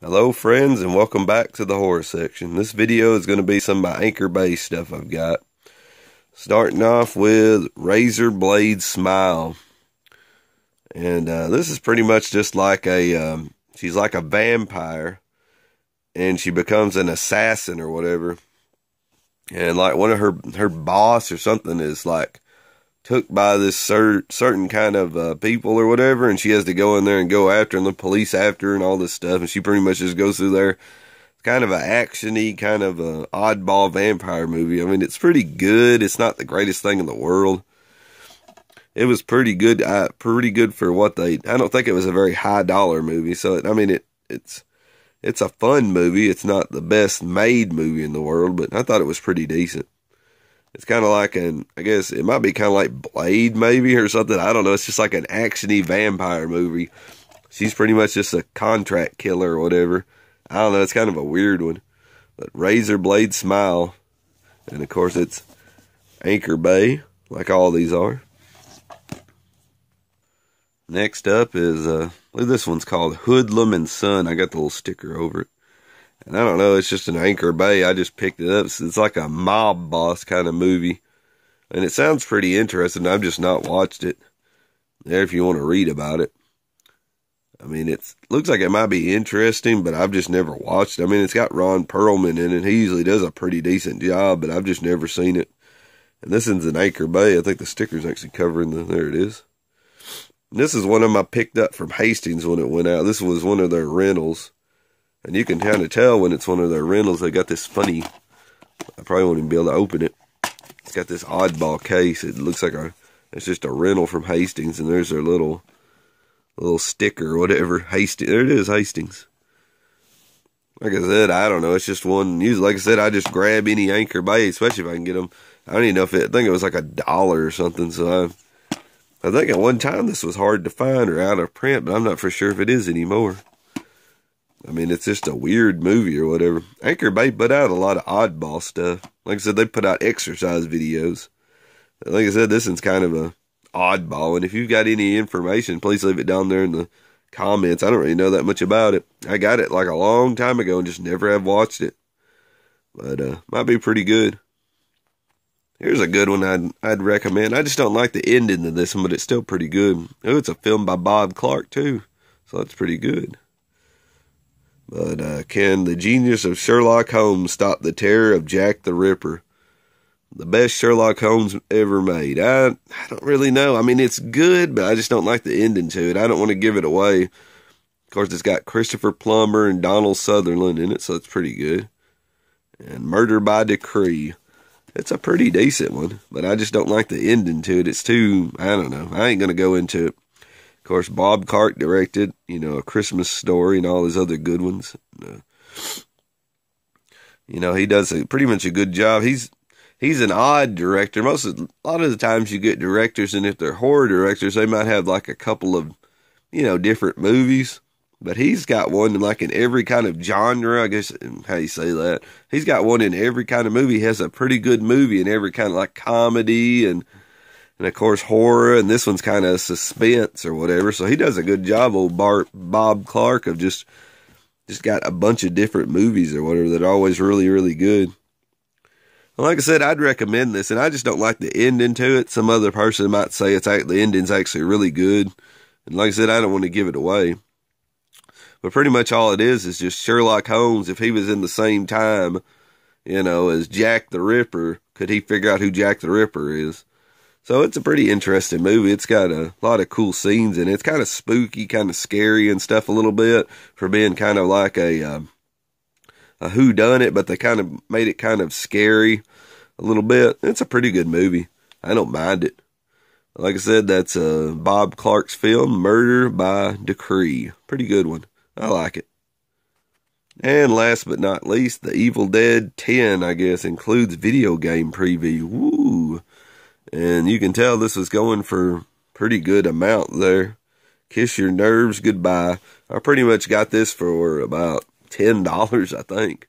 Hello friends, and welcome back to the horror section. This video is going to be some of my Anchor Bay stuff I've got. Starting off with Razor Blade Smile. And this is pretty much just like she's like a vampire. And she becomes an assassin or whatever. And like one of her boss or something is like took by this certain kind of people or whatever, and she has to go in there and go after, and the police after her and all this stuff, and she pretty much just goes through there. It's kind of an action-y, kind of a oddball vampire movie. I mean, it's pretty good. It's not the greatest thing in the world. It was pretty good for what they... I don't think it was a very high-dollar movie, so, it's a fun movie. It's not the best-made movie in the world, but I thought it was pretty decent. It's kind of like I guess it might be kind of like Blade maybe or something. I don't know. It's just like an action-y vampire movie. She's pretty much just a contract killer or whatever. I don't know. It's kind of a weird one. But Razor Blade Smile. And of course it's Anchor Bay, like all these are. Next up is, this one's called Hoodlum and Son. I got the little sticker over it. And I don't know, it's just an Anchor Bay. I just picked it up. It's like a mob boss kind of movie. And it sounds pretty interesting. I've just not watched it. There if you want to read about it. I mean, it looks like it might be interesting, but I've just never watched it. I mean, it's got Ron Perlman in it. He usually does a pretty decent job, but I've just never seen it. And this one's an Anchor Bay. I think the sticker's actually covering there it is. And this is one of them I picked up from Hastings when it went out. This was one of their rentals. And you can kind of tell when it's one of their rentals. They got this funny, I probably won't even be able to open it. It's got this oddball case. It looks like it's just a rental from Hastings. And there's their little sticker or whatever. Hastings. There it is, Hastings. Like I said, I don't know. It's just one. Usually, like I said, I just grab any Anchor Bay, especially if I can get them. I don't even know I think it was like $1 or something. So I think at one time this was hard to find or out of print, but I'm not for sure if it is anymore. I mean, it's just a weird movie or whatever. Anchor Bay put out a lot of oddball stuff. Like I said, they put out exercise videos. Like I said, this one's kind of a oddball. And if you've got any information, please leave it down there in the comments. I don't really know that much about it. I got it like a long time ago and just never have watched it. But might be pretty good. Here's a good one I'd recommend. I just don't like the ending of this one, but it's still pretty good. Oh, it's a film by Bob Clark, too. So that's pretty good. But can the genius of Sherlock Holmes stop the terror of Jack the Ripper? The best Sherlock Holmes ever made. I don't really know. I mean, it's good, but I just don't like the ending to it. I don't want to give it away. Of course, it's got Christopher Plummer and Donald Sutherland in it, so it's pretty good. And Murder by Decree. It's a pretty decent one, but I just don't like the ending to it. It's too, I don't know. I ain't going to go into it. Of course, Bob Clark directed, A Christmas Story and all his other good ones. He does pretty much a good job. He's an odd director. A lot of the times you get directors, and if they're horror directors, they might have like a couple of, different movies. But he's got one like in every kind of genre, I guess, how you say that. He's got one in every kind of movie. He has a pretty good movie in every kind of like comedy and of course horror, and this one's kind of suspense or whatever. So he does a good job, old Bob Clark, of just got a bunch of different movies or whatever that are always really, really good. Well, like I said, I'd recommend this, and I just don't like the ending to it. Some other person might say the ending's actually really good. And like I said, I don't want to give it away. But pretty much all it is just Sherlock Holmes. If he was in the same time, as Jack the Ripper, could he figure out who Jack the Ripper is? So it's a pretty interesting movie. It's got a lot of cool scenes in it. It's kind of spooky, kind of scary and stuff a little bit for being kind of like a whodunit, but they kind of made it kind of scary a little bit. It's a pretty good movie. I don't mind it. Like I said, that's Bob Clark's film, Murder by Decree. Pretty good one. I like it. And last but not least, The Evil Dead 10, I guess, includes video game preview. Woo! And you can tell this was going for pretty good amount there. Kiss your nerves goodbye. I pretty much got this for about $10, I think.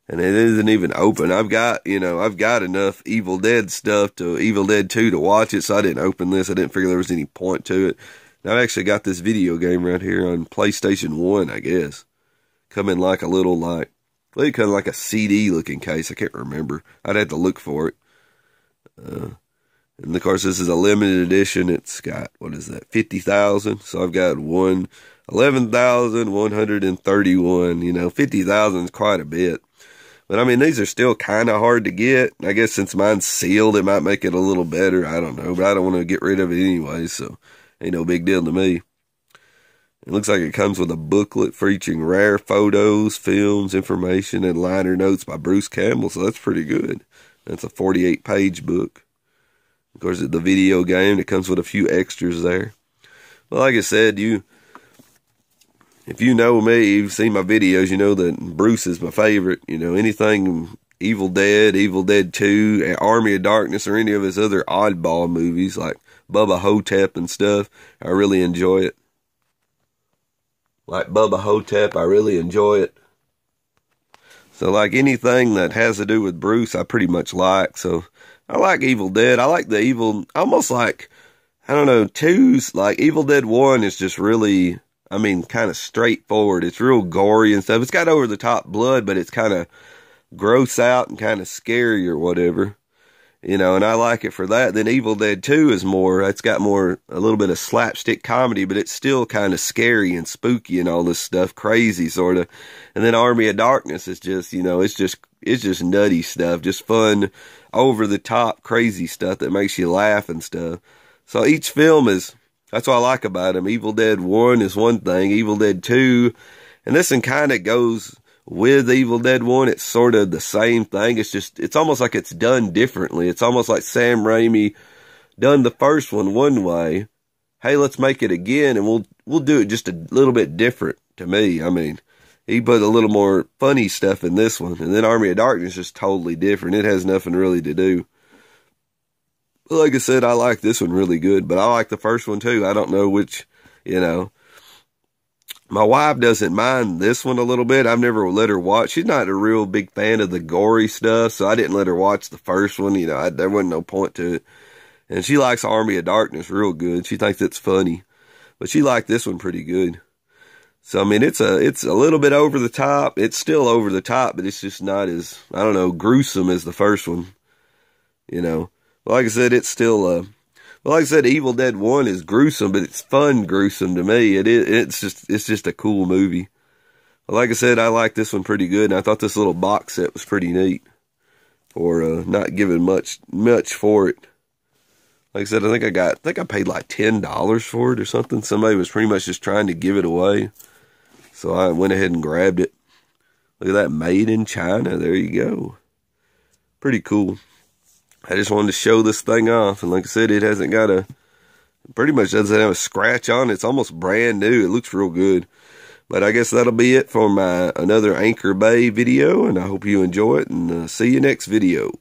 And it isn't even open. I've got enough Evil Dead stuff to Evil Dead 2 to watch it, so I didn't open this. I didn't figure there was any point to it. And I've actually got this video game right here on PlayStation 1, I guess. Come in like a little like, well, it come like a CD looking case. I can't remember. I'd have to look for it. And of course, this is a limited edition. It's got, what is that, 50,000. So I've got 11,131. You know, 50,000 is quite a bit. But I mean, these are still kind of hard to get. I guess since mine's sealed, it might make it a little better. I don't know, but I don't want to get rid of it anyway, so ain't no big deal to me. It looks like it comes with a booklet featuring rare photos, films, information, and liner notes by Bruce Campbell, so that's pretty good. That's a 48-page book. Of course, the video game, it comes with a few extras there. Well, like I said, if you know me, you've seen my videos, you know that Bruce is my favorite. You know, anything Evil Dead 2, Army of Darkness, or any of his other oddball movies like Bubba Hotep and stuff, I really enjoy it. Like Bubba Hotep, I really enjoy it. So like anything that has to do with Bruce, I pretty much like. So I like Evil Dead. I like the Evil, almost like, I don't know, 2's, like Evil Dead 1 is just really, I mean, kind of straightforward. It's real gory and stuff. It's got over the top blood, but it's kind of gross out and kind of scary or whatever. You know, and I like it for that. Then Evil Dead 2 is more, it's got more, a little bit of slapstick comedy, but it's still kind of scary and spooky and all this stuff, crazy sort of. And then Army of Darkness is just, you know, it's just nutty stuff, just fun, over the top, crazy stuff that makes you laugh and stuff. So each film is, that's what I like about them. Evil Dead 1 is one thing, Evil Dead 2, and this one kind of goes with Evil Dead 1, it's sort of the same thing. It's just, it's almost like it's done differently. It's almost like Sam Raimi done the first one way. Hey, let's make it again, and we'll do it just a little bit different to me. I mean, he put a little more funny stuff in this one. And then Army of Darkness is just totally different. It has nothing really to do. But like I said, I like this one really good, but I like the first one too. I don't know which, you know. My wife doesn't mind this one a little bit. I've never let her watch. She's not a real big fan of the gory stuff, so I didn't let her watch the first one. You know, there wasn't no point to it. And she likes Army of Darkness real good. She thinks it's funny. But she liked this one pretty good. So, I mean, it's a little bit over the top. It's still over the top, but it's just not as, I don't know, gruesome as the first one. You know. But like I said, it's still, well, like I said, Evil Dead 1 is gruesome, but it's fun gruesome to me. It's just a cool movie. But like I said, I like this one pretty good, and I thought this little box set was pretty neat for not giving much for it. Like I said, I think I paid like $10 for it or something. Somebody was pretty much just trying to give it away. So I went ahead and grabbed it. Look at that, made in China. There you go. Pretty cool. I just wanted to show this thing off. And like I said, it hasn't got pretty much doesn't have a scratch on it. It's almost brand new. It looks real good. But I guess that'll be it for my another Anchor Bay video. And I hope you enjoy it. And see you next video.